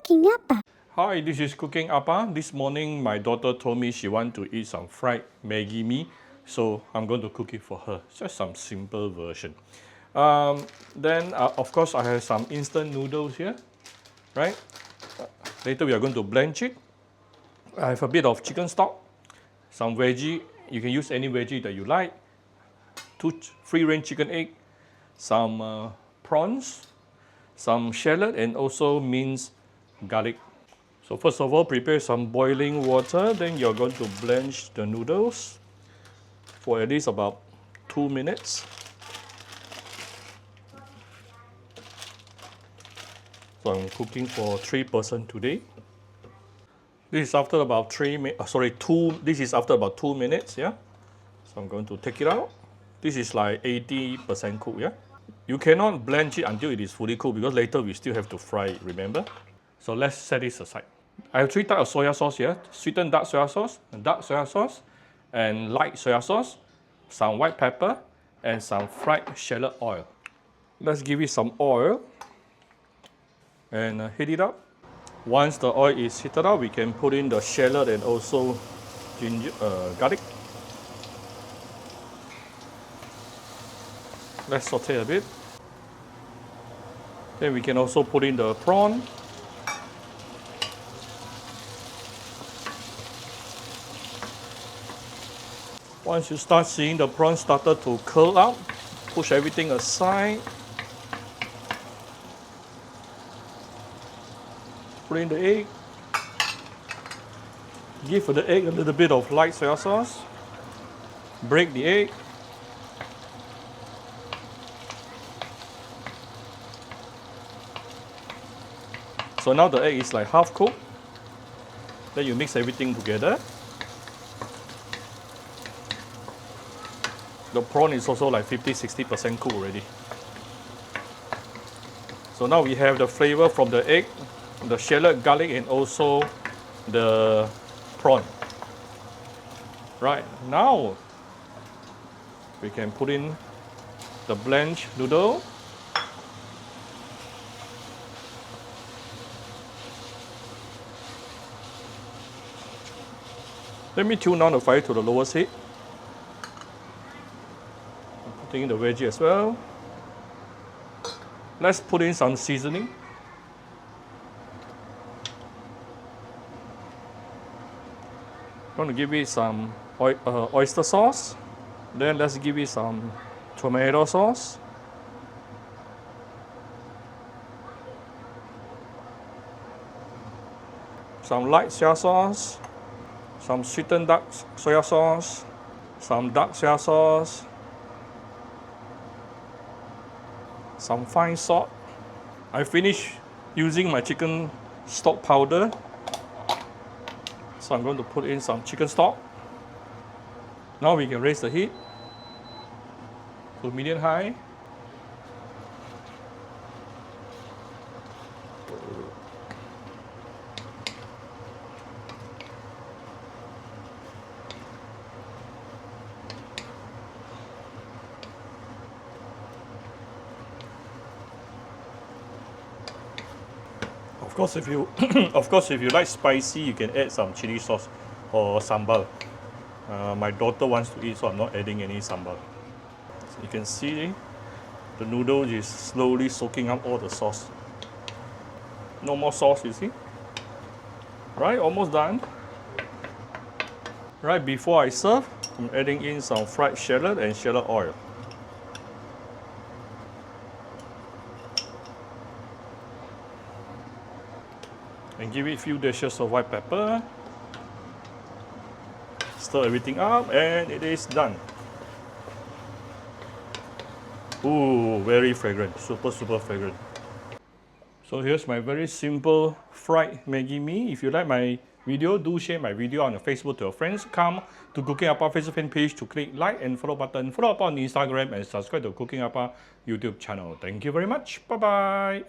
Cooking apa? Hi, this is Cooking Appa. This morning my daughter told me she wants to eat some fried Maggi mee, so I'm going to cook it for her. Just some simple version. Then of course I have some instant noodles here, right? Later we are going to blanch it. I have a bit of chicken stock, some veggie. You can use any veggie that you like. 2 free-range chicken egg, some prawns, some shallot, and also minced garlic. So first of all, prepare some boiling water. Then you're going to blanch the noodles for at least about 2 minutes. So I'm cooking for 3 persons today. This is after about 2. This is after about 2 minutes. Yeah. So I'm going to take it out. This is like 80% cooked. Yeah. You cannot blanch it until it is fully cooked because later we still have to fry it. Remember. So let's set this aside. I have 3 types of soya sauce here: sweetened dark soya sauce, and light soya sauce, some white pepper, and some fried shallot oil. Let's give it some oil and heat it up. Once the oil is heated up, we can put in the shallot and also garlic. Let's saute a bit. Then we can also put in the prawn. Once you start seeing the prawn started to curl up, push everything aside. Put in the egg. Give the egg a little bit of light soya sauce. Break the egg. So now the egg is like half cooked. Then you mix everything together. The prawn is also like 50–60% cooked already. So now we have the flavor from the egg, the shallot, garlic, and also the prawn. Right, now we can put in the blanched noodle. Let me tune down the fire to the lowest heat. Putting in the veggie as well. Let's put in some seasoning. I'm going to give it some oyster sauce. Then let's give it some tomato sauce. Some light soya sauce. Some sweetened dark soya sauce. Some dark soya sauce. Some fine salt. I finished using my chicken stock powder. So I'm going to put in some chicken stock. Now we can raise the heat to medium high. Of course, if you like spicy, you can add some chili sauce or sambal. My daughter wants to eat, so I'm not adding any sambal. So you can see the noodle is slowly soaking up all the sauce. No more sauce, you see? Right, almost done. Right before I serve, I'm adding in some fried shallot and shallot oil. And give it a few dashes of white pepper. Stir everything up and it is done. Ooh, very fragrant, super fragrant. So here's my very simple fried Maggi mee. If you like my video, do share my video on your Facebook to your friends. Come to Cooking Appa Facebook fan page to click like and follow button. Follow up on Instagram and subscribe to Cooking Appa YouTube channel. Thank you very much. Bye bye.